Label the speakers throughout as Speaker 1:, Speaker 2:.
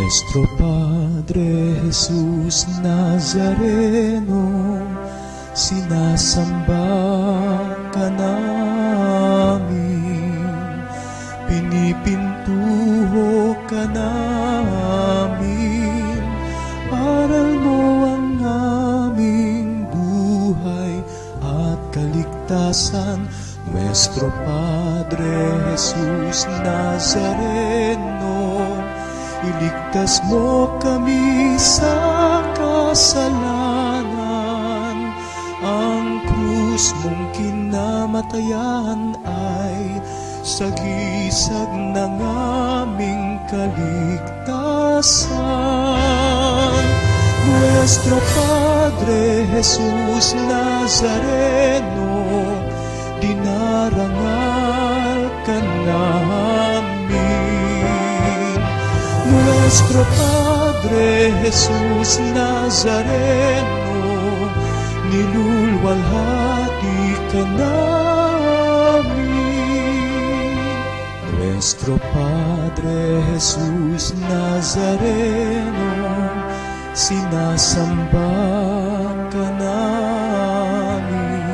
Speaker 1: Nuestro Padre Jesus Nazareno, sinasamba ka namin, pinipintuho ka namin, aral mo ang aming buhay at kaligtasan. Nuestro Padre Jesus Nazareno, iligtas mo kami sa kasalanan. Ang krus mong kinamatayan ay sagisag ng aming kaligtasan. Nuestro Padre Jesus Nazareno, dinarangal ka namin. Nuestro Padre Jesus Nazareno, nilulwalhati ka namin. Nuestro Padre Jesus Nazareno, sinasamba ka namin,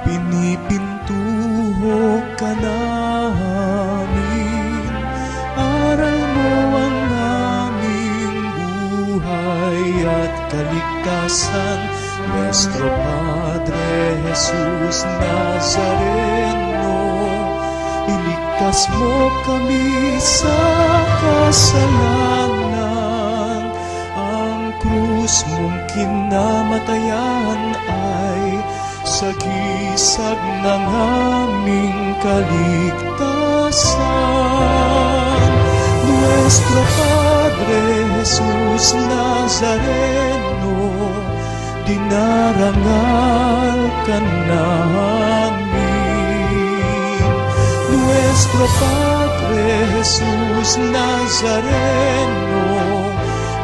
Speaker 1: pinipintuho ka namin, aral mo ang aming buhay at kaligtasan. Nuestro Padre Jesus Nazareno, iligtas mo kami sa kasalanan. Ang krus mong kinamatayan ay sagisag ng aming kaligtasan. Nuestro Padre Jesus Nazareno, dinarangal ka namin. Nuestro Padre Jesus Nazareno,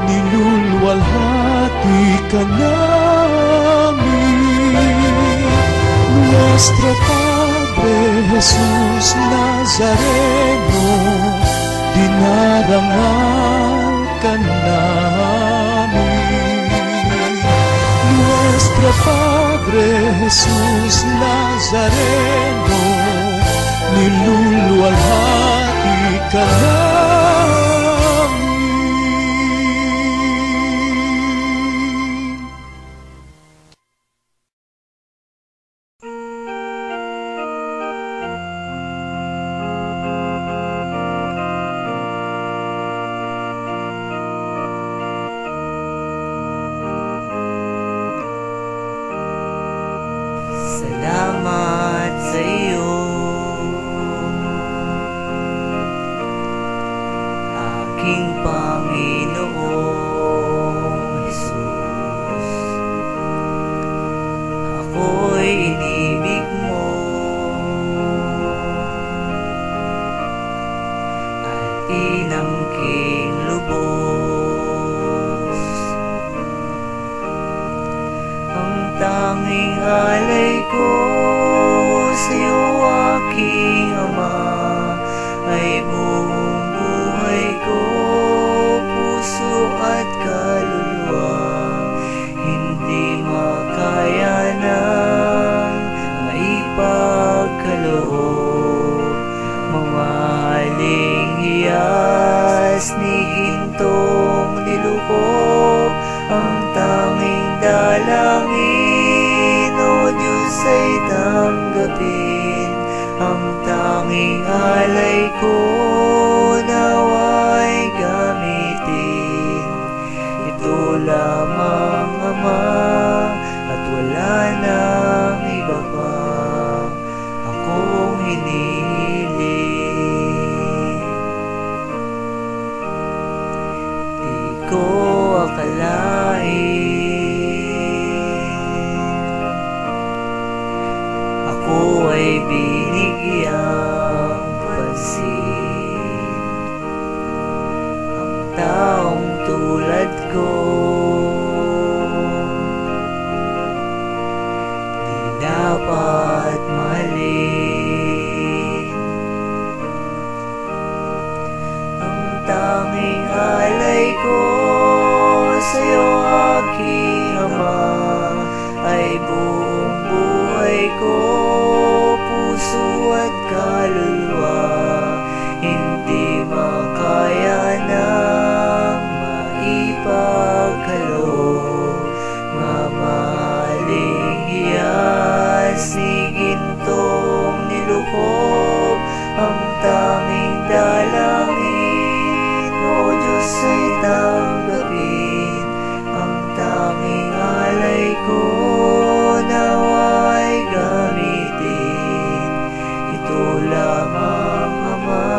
Speaker 1: nilulwalhati ka namin. Nuestro Padre Jesus Nazareno, dinarangal ka namin. Nuestro Padre Jesus Nazareno, nilulwalhati ka namin.
Speaker 2: Salamat sa iyo, aking Panginoong Jesus. Ako'y inibig mo at inangking lubos. Ang tanging alay ko sa'yo, aking Ama, ay buong buhay ko, puso at kaluluwa. Hindi makaya na maipagkaloob, mamahaling hiyas ni gintong nilubog. Ang tanging dalangin, O Diyos, ay tanggapin. Ang tanging alay ko, nawa'y gamitin. Ito lamang, Ama, at wala nang iba pa akong hinihiling. Di ko akalain ako ay binigyang pansin. Ang taong tulad ko, di dapat mahalin. Ang tanging ko sa'yo aking Ama, ay buong buhay ko, puso at kaluluwa, hindi makaya ng maipagkaloob. Mamahaling hiyas ni gintong nilukob, ang tanging dalangin, O Diyos ay tanggapin, ang tanging alay ko nawa'y gamitin. Ito lamang Ama,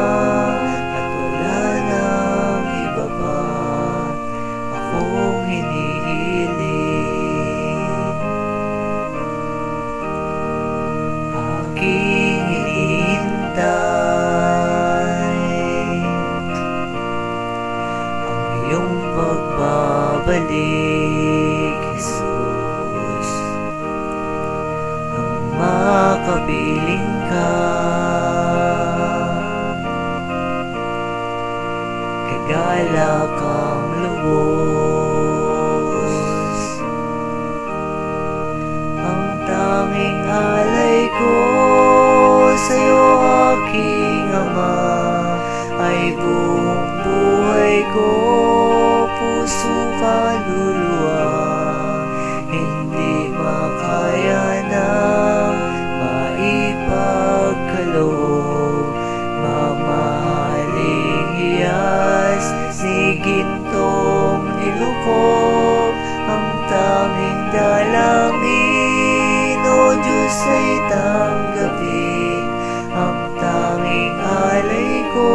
Speaker 2: at wala nang iba pa akong hinihiling. Aking hinihintay ang iyong pagbabalik, Jesus, nang makapiling ka. Kagalak ang lubos, ang tanging alay ko sa'yo aking Ama, ay buong buhay ko, puso kaluluwa, hindi makaya ng maipagkaloob. Mamahaling hiyas ni gintong nilukob, ang tanging dalangin, O Diyos ay tanggapin, ang tanging alay ko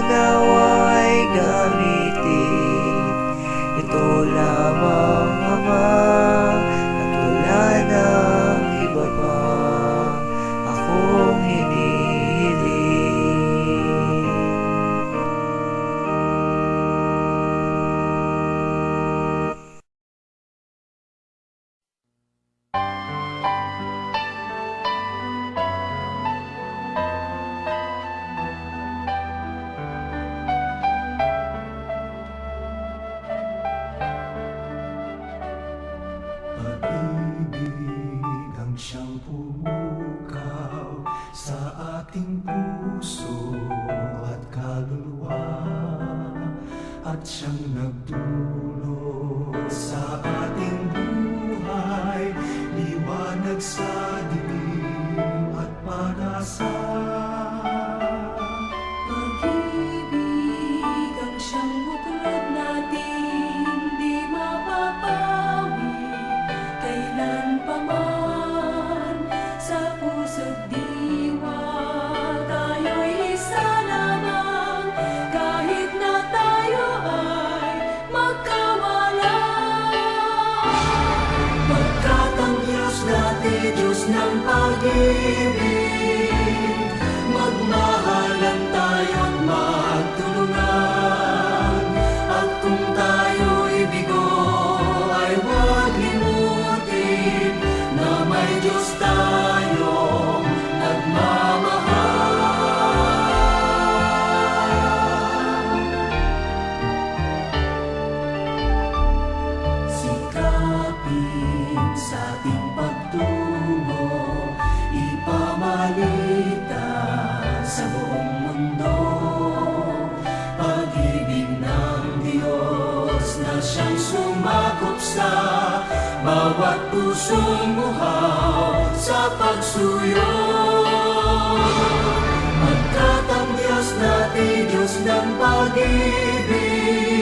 Speaker 2: nawa'y gamitin. Ito lamang Ama, at wala nang iba pa akong hinihiling.
Speaker 1: Pag-ibig ang siyang pumukaw sa ating puso at kaluluwa, at siyang nagdulot sa ating buhay, liwanag sa dilim at pag-asa.
Speaker 3: Pag-ibig ang siyang buklod natin, di mapapawi kailan pa man. Sa puso't diwa tayo'y isa lamang, kahit na tayo ay magkawalan. Pagkat ang Diyos natin, Diyos ng pag-ibig, magmahalan tayo't magtulungan. At kung tayo'y bigo, ay huwag limutin na may Diyos tayong nagmamahal. Sikapin sa ating pagtungo, ipamalita sa buong mundo, pag-ibig ng Diyos na siyang sumakop sa bawat pusong muhaw sa pagsuyo. Pagkat ang Diyos natin, Diyos ng pag-ibig,